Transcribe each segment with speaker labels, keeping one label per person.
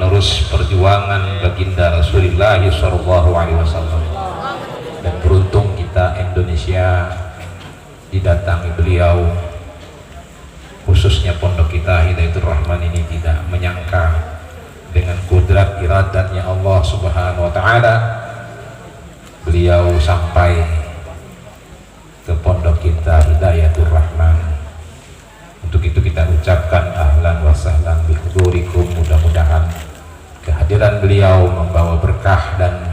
Speaker 1: penerus perjuangan baginda Rasulullah sallallahu alaihi wasallam. Dan beruntung kita Indonesia didatangi beliau, khususnya pondok kita Hidayatul Rahman ini tidak menyangka dengan kudrat iradatnya Allah Subhanahu wa taala beliau sampai ke pondok kita Hidayatul Rahman. Untuk itu kita ucapkan ahlan wa sahlan bi hudurikum. Mudah-mudahan kehadiran beliau membawa berkah dan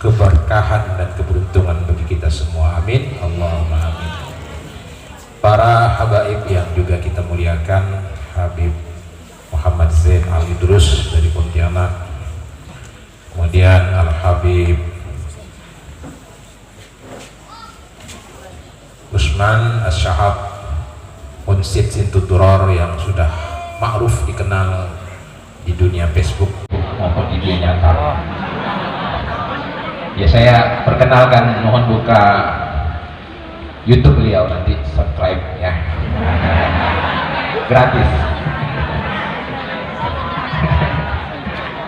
Speaker 1: keberkahan dan keberuntungan bagi kita semua. Amin, Allahumma amin. Para habaib yang juga kita muliakan, Habib Muhammad Zain Al-Idrus dari Pontianak, kemudian Al-Habib Usman As-Syahab Unsid Sintuturor yang sudah ma'ruf dikenal di dunia Facebook maupun di dunia nyata. Ya, saya perkenalkan, mohon buka YouTube beliau, nanti subscribe ya, gratis.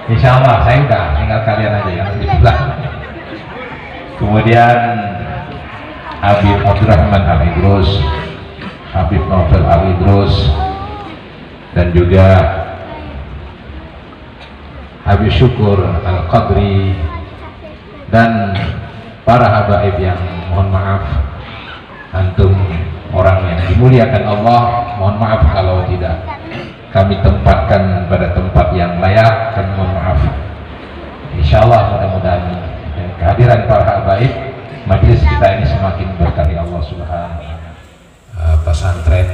Speaker 1: Insya Allah saya udah, tinggal kalian aja yang di belakang. Kemudian Habib Abdurrahman Al-Idrus, Habib Novel Al-Idrus, dan juga Habib Syukur Al-Qadri, dan para habaib yang mohon maaf, antum orang yang dimuliakan Allah, mohon maaf kalau tidak kami tempatkan pada tempat yang layak, dan mohon maaf. Insyaallah mudah-mudahan dengan kehadiran para habaib, majelis kita ini semakin berkah Allah Subhanahu wa taala. Pesantren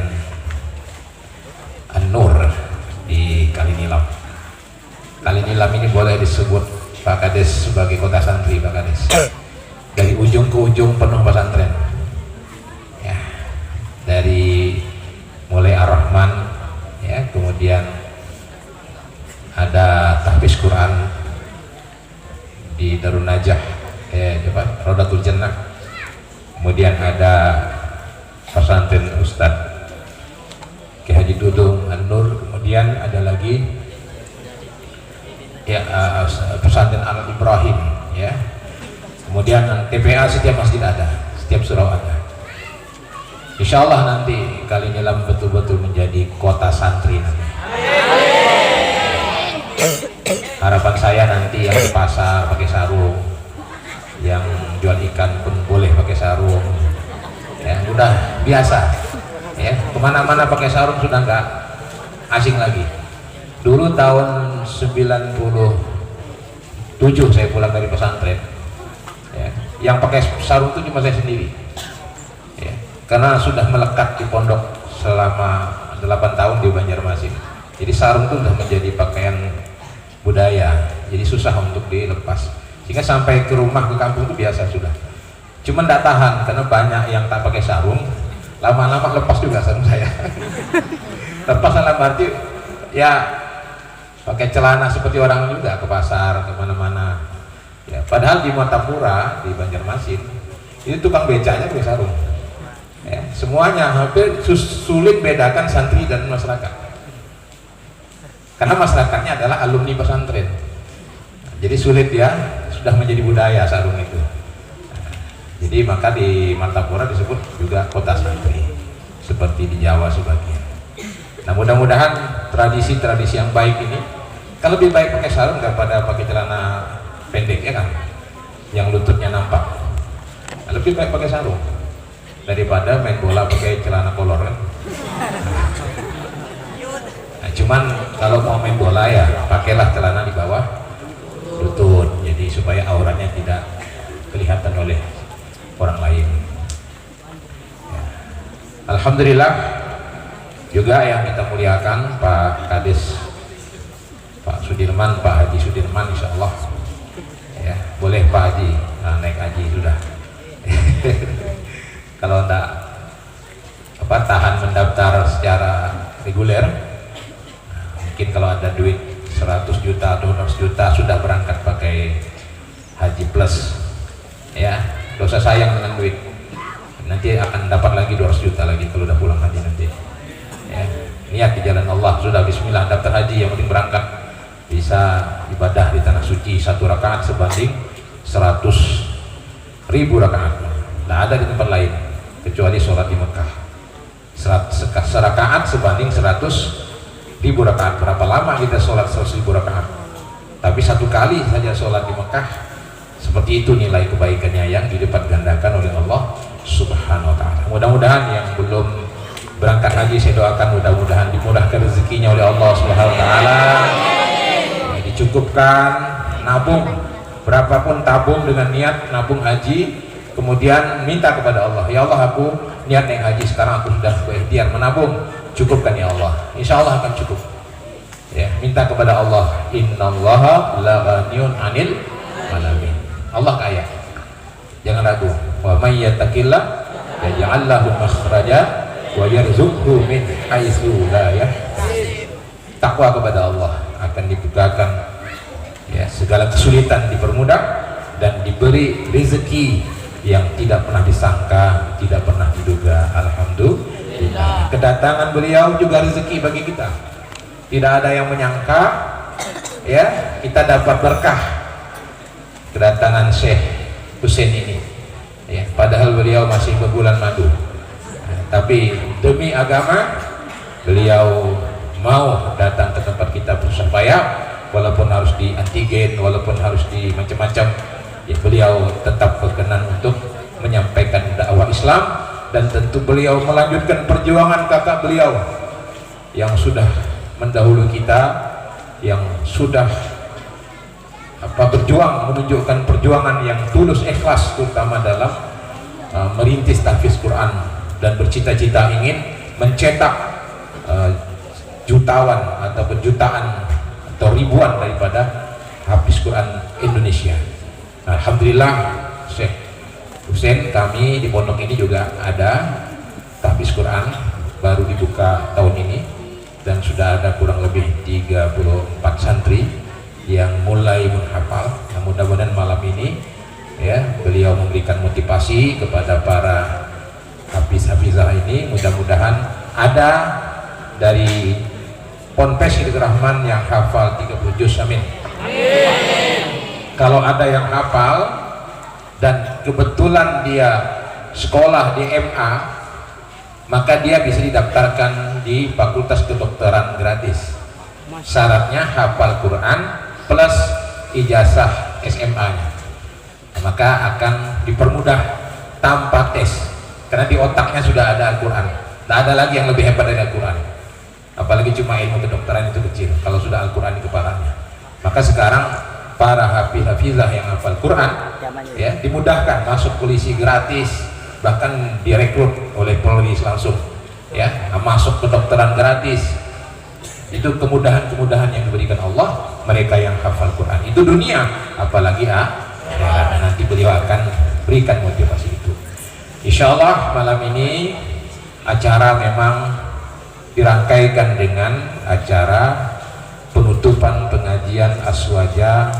Speaker 1: An-Nur di Kalinilam. Kalinilam ini boleh disebut Pak Kades sebagai kota santri, Pak Kades. Dari ujung ke ujung penuh pesantren. Ya, dari mulai Ar-Rahman, ya, kemudian ada tahfiz Quran di Darun Najah, Rodatul Jannah. Kemudian ada pesantren Ustadz Ki Haji Dudung An-Nur, kemudian ada lagi ya pesantren Al-Ibrahim, ya. Kemudian TPA setiap masjid ada, setiap surau ada. Insya Allah nanti Kalinilam betul-betul menjadi kota santri nanti. Harapan saya nanti yang di pasar pakai sarung, yang jual ikan pun boleh pakai sarung. Ya, udah biasa ya, kemana-mana pakai sarung sudah nggak asing lagi. Dulu tahun 97 saya pulang dari pesantren ya, yang pakai sarung itu cuma saya sendiri ya, karena sudah melekat di pondok selama 8 tahun di Banjarmasin. Jadi sarung itu sudah menjadi pakaian budaya, jadi susah untuk dilepas, sehingga sampai ke rumah ke kampung itu biasa sudah. Cuma tidak tahan karena banyak yang tak pakai sarung, lama-lama lepas juga sarung saya. Lepas dalam arti ya pakai celana seperti orang juga ke pasar, kemana-mana. Ya, padahal di Martapura di Banjarmasin itu tukang becanya pakai sarung. Ya, semuanya hampir sulit bedakan santri dan masyarakat. Karena masyarakatnya adalah alumni pesantren. Jadi sulit ya, sudah menjadi budaya sarung itu. Jadi maka di Martapura disebut juga kota santri, seperti di Jawa sebagian. Nah, mudah-mudahan tradisi-tradisi yang baik ini, kan lebih baik pakai sarung daripada pakai celana pendek, ya kan, yang lututnya nampak. Nah, lebih baik pakai sarung daripada main bola pakai celana kolor, kan. Nah, cuman kalau mau main bola ya pakailah celana di bawah lutut, jadi supaya auranya tidak kelihatan oleh orang lain. Ya. Alhamdulillah juga yang kita muliakan Pak Kades, Pak Sudirman, Pak Haji Sudirman, insya Allah ya, boleh Pak Haji naik haji sudah. Kalau enggak tahan mendaftar secara reguler, mungkin kalau ada duit 100 juta atau 200 juta sudah berangkat pakai haji plus ya. Dosa sayang dengan duit, nanti akan dapat lagi 200 juta lagi kalau udah pulang haji nanti ya. Niat di jalan Allah, sudah bismillah daftar haji, yang penting berangkat bisa ibadah di tanah suci 1 rakaat sebanding 100.000 rakaat. Tidak ada di tempat lain kecuali sholat di Mekah. Serakaat sebanding 100.000 rakaat. Berapa lama kita sholat 100.000 rakaat? Tapi 1 kali saja sholat di Mekah, seperti itu nilai kebaikannya yang dilipat gandakan oleh Allah Subhanahu wa ta'ala. Mudah-mudahan yang belum berangkat haji, saya doakan mudah-mudahan dimudahkan rezekinya oleh Allah Subhanahu wa ta'ala, dicukupkan, nabung berapapun, tabung dengan niat nabung haji, kemudian minta kepada Allah, ya Allah aku niat naik haji, sekarang aku sudah berikhtiar menabung, cukupkan ya Allah, insya Allah akan cukup ya. Minta kepada Allah, innallaha la ghaniyun 'anil 'alamin. Allah kaya, jangan ragu. Wa may yattaqillah yaj'al lahu makhraja wa yarzuqhu min haitsu la yahtasib. Takwa kepada Allah akan dibukakan ya, segala kesulitan dipermudah dan diberi rezeki yang tidak pernah disangka, tidak pernah diduga. Alhamdulillah. Kedatangan beliau juga rezeki bagi kita. Tidak ada yang menyangka ya kita dapat berkah kedatangan Syekh Husain ini ya, padahal beliau masih berbulan madu. Tapi demi agama beliau mau datang ke tempat kita berusaha payah, walaupun harus di antigen, walaupun harus di macam-macam ya, beliau tetap berkenan untuk menyampaikan dakwah Islam. Dan tentu beliau melanjutkan perjuangan kakak beliau yang sudah mendahului kita, yang sudah berjuang, menunjukkan perjuangan yang tulus ikhlas, terutama dalam merintis tahfiz Quran dan bercita-cita ingin mencetak jutawan atau jutaan atau ribuan daripada hafiz Quran Indonesia. Alhamdulillah Syekh Husain, kami di pondok ini juga ada tahfiz Quran baru dibuka tahun ini, dan sudah ada kurang lebih 34 santri yang mulai menghafal. Nah, mudah-mudahan malam ini ya beliau memberikan motivasi kepada para hafiz-hafizah ini. Mudah-mudahan ada dari Ponpes Hidir Rahman yang hafal 30 juz, amin. Kalau ada yang hafal dan kebetulan dia sekolah di MA, maka dia bisa didaftarkan di Fakultas Kedokteran gratis. Syaratnya hafal Quran plus ijazah SMA-nya, maka akan dipermudah tanpa tes, karena di otaknya sudah ada Al-Quran. Tidak ada lagi yang lebih hebat dari Al-Quran, apalagi cuma ilmu kedokteran itu kecil kalau sudah Al-Quran di kepalanya. Maka sekarang para hafiz-hafizah yang hafal Quran ya dimudahkan masuk polisi gratis, bahkan direkrut oleh Polri langsung ya, masuk kedokteran gratis. Itu kemudahan-kemudahan yang diberikan Allah mereka yang hafal Quran. Itu dunia, apalagi ya, nanti beliau akan berikan motivasi itu. Insya Allah malam ini acara memang dirangkaikan dengan acara penutupan pengajian Aswaja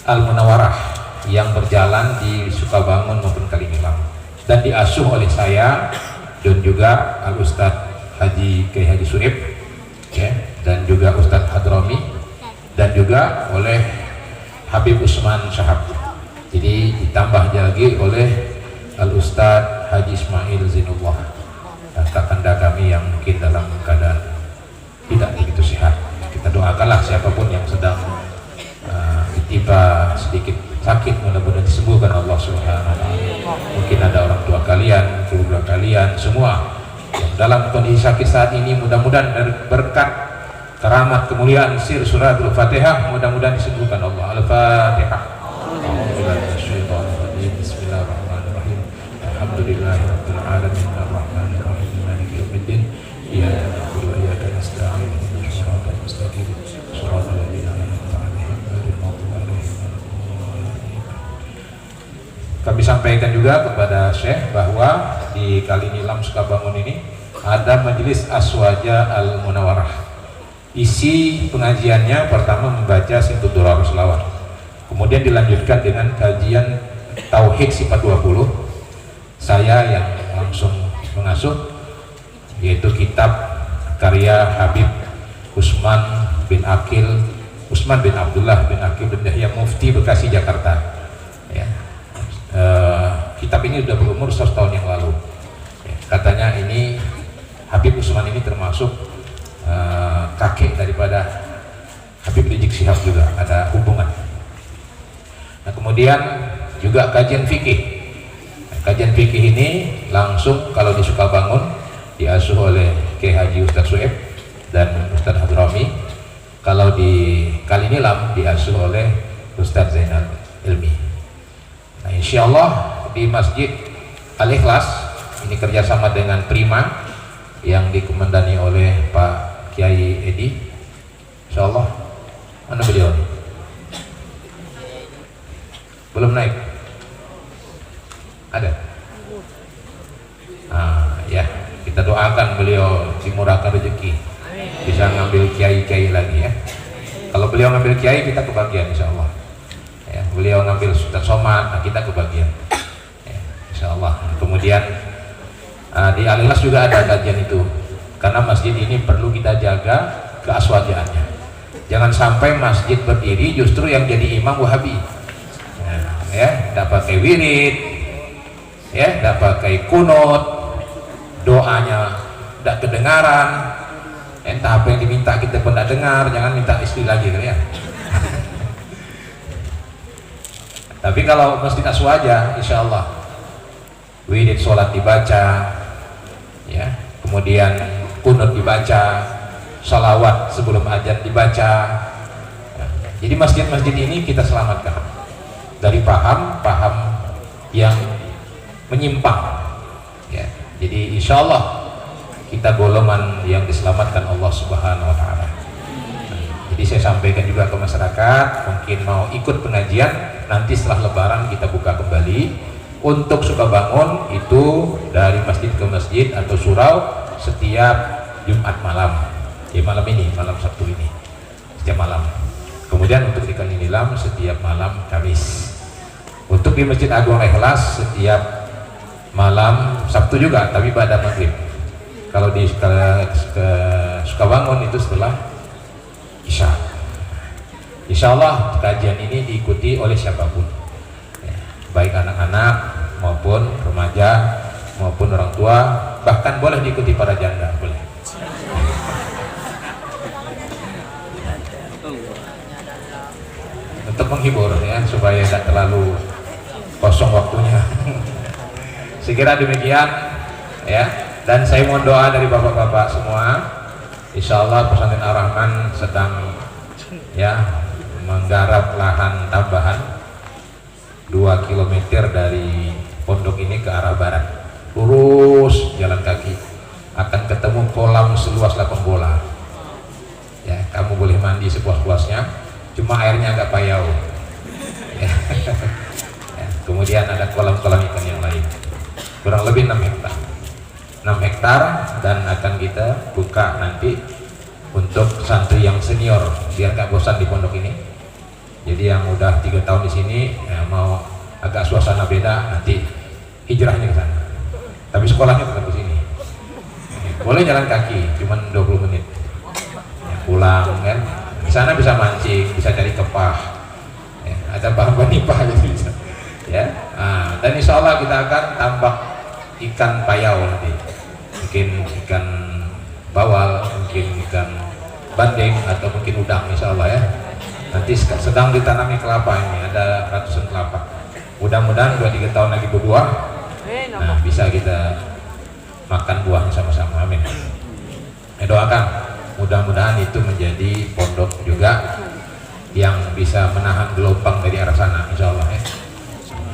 Speaker 1: Al-Munawarah yang berjalan di Sukabangun maupun Kalimalang, dan diasuh oleh saya dan juga Al-Ustadz Haji Kiai Haji Surip ya, dan juga Ustadz Hadrami, dan juga oleh Habib Usman Syahab. Jadi ditambah lagi oleh Al-Ustadz Haji Ismail Zinullah, kakanda kami yang mungkin dalam keadaan tidak begitu sehat. Kita doakanlah siapapun yang sedang tiba sedikit sakit, mudah-mudahan disembuhkan Allah Subhanahu wa ta'ala. Mungkin ada orang tua kalian, keluarga kalian semua yang dalam kondisi sakit saat ini, mudah-mudahan berkat keramat kemuliaan sir surat Al-Fatihah mudah-mudahan disembuhkan Allah. Al-Fatihah. Bismillahirrahmanirrahim. Alhamdulillahirabbil alamin arrahmanir rahim maliki yaumiddin. Iyyaka na'budu wa iyyaka nasta'in ihdinas siratal mustaqim siratal ladzina an'amta 'alaihim ghairil maghdubi 'alaihim waladdallin. Kami sampaikan juga kepada Syekh bahwa di Kalinilam Sukabangun ini ada majelis Aswaja Al-Munawarah. Isi pengajiannya pertama membaca Sintud Durarus Selawat, kemudian dilanjutkan dengan kajian Tauhid Sifat 20. Saya yang langsung mengasuh, yaitu kitab karya Habib Usman bin Akil Usman bin Abdullah bin Aqil bin Yahya Mufti Bekasi Jakarta. Ya. Kitab ini sudah berumur 100 tahun yang lalu. Ya, katanya ini Habib Usman ini termasuk kakek daripada Habib Rizik Syihab, juga ada hubungan. Nah, kemudian juga kajian fikih. Nah, kajian fikih ini langsung kalau di Sukabangun diasuh oleh Kiai Haji Ustadz Sueb dan Ustadz Hadrami. Kalau di Kalinilam diasuh oleh Ustadz Zainal Ilmi. Nah, insya Allah di Masjid Al-Ikhlas ini kerjasama dengan Prima yang dikomandani oleh Pak Kiai Edi. Insya Allah, mana beliau? Belum naik? Ada? Ya, kita doakan beliau dimurahkan rezeki, bisa ngambil kiai-kiai lagi ya. Kalau beliau ngambil kiai, kita kebagian insya Allah ya. Beliau ngambil Sultan Somad, nah kita kebagian ya, insya Allah. Kemudian di Al-Ikhlas juga ada kajian itu, karena masjid ini perlu kita jaga keaswajaannya. Jangan sampai masjid berdiri justru yang jadi imam Wahabi ya, tidak pakai wirid ya, tidak pakai kunut, doanya tidak kedengaran. Entah apa yang diminta kita pun tidak dengar, jangan minta istri lagi kan ya. Tapi kalau masjid aswaja, insya Allah wirid sholat dibaca ya, kemudian kunut dibaca, salawat sebelum azan dibaca ya. Jadi masjid-masjid ini kita selamatkan dari paham-paham yang menyimpang ya. Jadi insya Allah kita golongan yang diselamatkan Allah Subhanahu wa Ta'ala. Jadi saya sampaikan juga ke masyarakat, mungkin mau ikut pengajian nanti setelah Lebaran kita buka kembali untuk Sukabangun itu dari masjid ke masjid atau surau setiap Jumat malam. Ya, malam ini, malam Sabtu ini setiap malam. Kemudian untuk di Kalinilam setiap malam Kamis. Untuk di Masjid Agung Al-Ikhlas setiap malam Sabtu juga, tapi pada maghrib. Kalau di Sukabangun itu setelah Isya. Insya Allah kajian ini diikuti oleh siapapun ya, baik anak-anak maupun remaja maupun orang tua, bahkan boleh diikuti para janda, boleh. Untuk menghibur ya, supaya tidak terlalu kosong waktunya. Sekira demikian ya. Dan saya mohon doa dari bapak-bapak semua. Insya Allah Pesantren Ar-Rahman sedang ya menggarap lahan tambahan 2 km dari pondok ini ke arah barat, lurus jalan kaki akan ketemu kolam seluas 8 bola ya. Kamu boleh mandi sepuas-puasnya, cuma airnya agak payau ya. Ya, kemudian ada kolam-kolam ikan yang lain, kurang lebih 6 hektar dan akan kita buka nanti untuk santri yang senior biar gak bosan di pondok ini. Jadi yang udah 3 tahun di sini ya, mau agak suasana beda nanti hijrahnya ke sana. Tapi sekolahnya tetap di sini. Boleh jalan kaki, cuman 20 menit. Ya, pulang kan. Di sana bisa mancing, bisa cari kepah. Ya, ada bahan-bahan nipah aja bisa. Ya. Nah, dan insya Allah kita akan tambak ikan payau nanti. Mungkin ikan bawal, mungkin ikan bandeng atau mungkin udang insya Allah ya. Nanti sedang ditanami kelapa ini, ada ratusan kelapa. Mudah-mudahan 2-3 tahun lagi berbuah. Nah, bisa kita makan buahnya sama-sama. Amin. Doakan mudah-mudahan itu menjadi pondok juga yang bisa menahan gelombang dari arah sana insya Allah ya.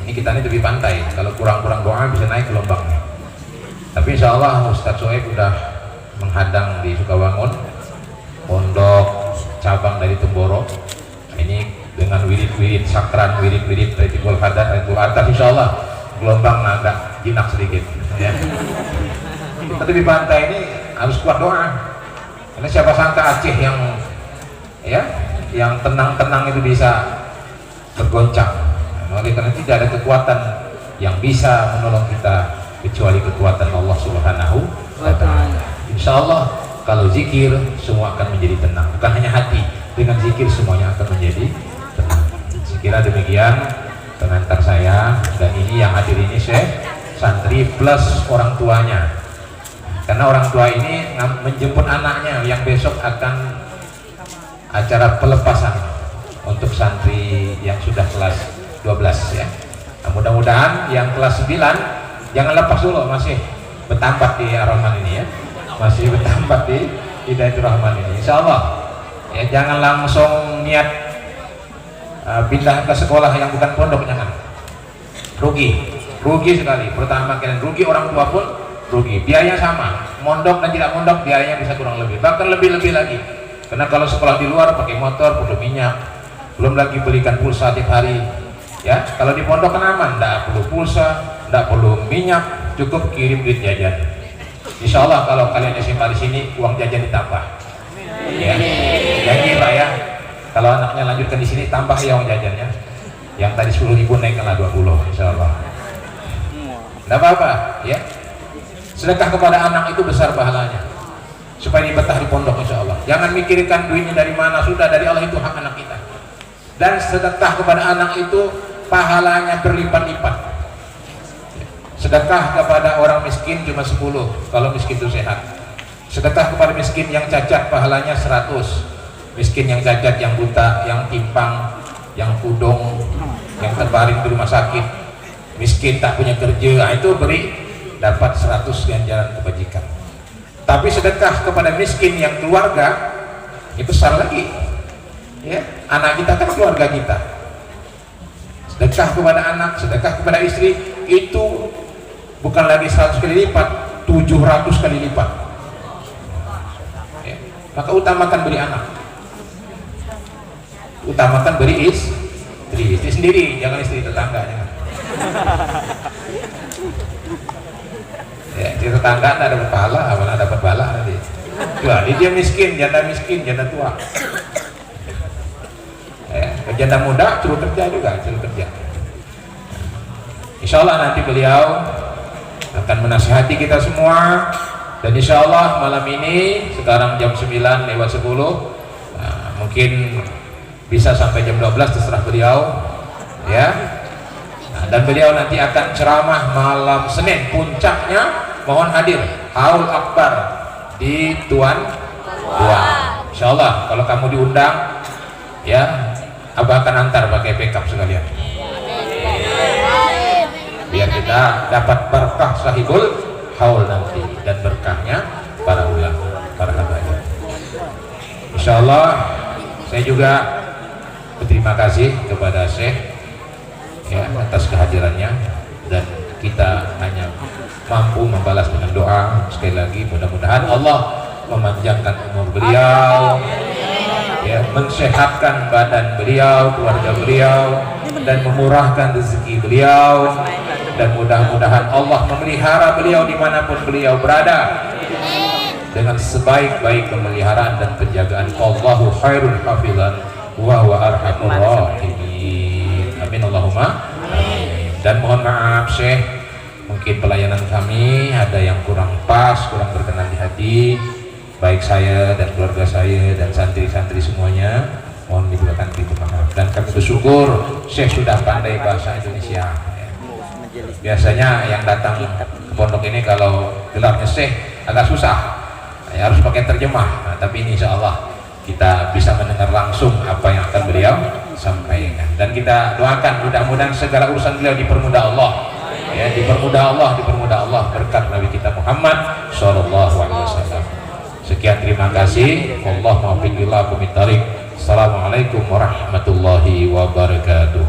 Speaker 1: Ini kita ini tepi pantai, kalau kurang-kurang doa bisa naik gelombangnya. Tapi insya Allah Ustadz Soeb udah menghadang di Sukabangun pondok cabang dari Temboro. Ini dengan wirid-wirid sakran, wirid-wirid Tariqul Hadat, Tariqul Atas, insya Allah gelombang agak jinak sedikit ya. Kita tepi pantai ini harus kuat doa, karena siapa sangka Aceh yang ya yang tenang-tenang itu bisa bergoncang. Nah, oleh karena tidak ada kekuatan yang bisa menolong kita kecuali kekuatan Allah Subhanahu wa Ta'ala. Insya Allah kalau zikir semua akan menjadi tenang, bukan hanya hati dengan zikir semuanya akan menjadi tenang. Sekira demikian pengantar saya, dan ini yang hadir ini Syekh, santri plus orang tuanya, karena orang tua ini menjemput anaknya yang besok akan acara pelepasan untuk santri yang sudah kelas 12 ya. Nah, mudah-mudahan yang kelas 9 jangan lepas dulu, masih bertambat di Ar-Rahman ini ya, masih bertambat di Hidayatul Rahman ini, insya Allah ya. Jangan langsung niat pindah ke sekolah yang bukan pondok, jangan, rugi sekali. Pertama kalian rugi, orang tua pun rugi, biaya sama, mondok dan tidak mondok biayanya bisa kurang lebih, bahkan lebih lagi. Karena kalau sekolah di luar pakai motor, perlu minyak, belum lagi belikan pulsa tiap hari ya. Kalau di pondok kan aman, tidak perlu pulsa, tidak perlu minyak, cukup kirim duit jajan. Insya Allah kalau kalian SMA di sini uang jajan ditambah ya, janji Pak ya. Kalau anaknya lanjutkan di sini tambah ya uang jajannya, yang tadi 10.000 naikkanlah 20, insya Allah. Tidak apa-apa ya, sedekah kepada anak itu besar pahalanya, supaya dia betah di pondok insya Allah. Jangan mikirkan duitnya dari mana, sudah dari Allah, itu hak anak kita. Dan sedekah kepada anak itu pahalanya berlipat-lipat. Sedekah kepada orang miskin cuma 10 kalau miskin itu sehat. Sedekah kepada miskin yang cacat pahalanya 100. Miskin yang cacat, yang buta, yang timpang, yang kudung, yang terbaring di rumah sakit, miskin tak punya kerja, itu beri dapat 100 ganjaran kebajikan. Tapi sedekah kepada miskin yang keluarga itu besar lagi ya. Anak kita kan keluarga kita. Sedekah kepada anak, sedekah kepada istri itu bukan lagi 100 kali lipat, 700 kali lipat ya. Maka utamakan beri anak, utamakan beri istri sendiri, jangan istri tetangga, jangan ya. Di tetangga tidak dapat pahala, malah dapat bala nanti. Dia miskin, janda tua ya. Janda muda suruh kerja juga, suruh kerja. Insya Allah nanti beliau akan menasihati kita semua, dan insya Allah malam ini sekarang jam 9 lewat 10, nah, mungkin bisa sampai jam 12 terserah beliau ya. Nah, dan beliau nanti akan ceramah malam Senin, puncaknya mohon hadir Haul Akbar di Tuan. Insya Allah kalau kamu diundang ya, Abah akan antar pakai backup sekalian, biar kita dapat berkah sahibul haul nanti, dan berkahnya para ulama, para habaib. Insya Allah saya juga berterima kasih kepada Syekh ya atas kehadirannya, dan kita hanya mampu membalas dengan doa. Sekali lagi mudah-mudahan Allah memanjangkan umur beliau ya, mensehatkan badan beliau, keluarga beliau, dan memurahkan rezeki beliau, dan mudah-mudahan Allah memelihara beliau dimanapun beliau berada dengan sebaik-baik pemeliharaan dan penjagaan. Allahu khairul hafizan wa huwa arhamur rahimin. Amin Allahumma amin. Dan mohon maaf Syekh, mungkin pelayanan kami ada yang kurang pas, kurang berkenan di hati, baik saya dan keluarga saya dan santri-santri semuanya, mohon dibuatkan pintu maaf. Dan kami bersyukur Syekh sudah pandai bahasa Indonesia. Biasanya yang datang ke pondok ini kalau gelarnya Syekh agak susah ya, harus pakai terjemah. Nah, tapi ini insya Allah kita bisa mendengar langsung apa yang akan beliau sampaikan, dan kita doakan mudah-mudahan segala urusan beliau dipermudah Allah ya, dipermudah Allah berkat Nabi kita Muhammad Shallallahu Alaihi Wasallam. Sekian, terima kasih. Allah muwaffiq ila aqwamit thoriq. Assalamualaikum warahmatullahi wabarakatuh.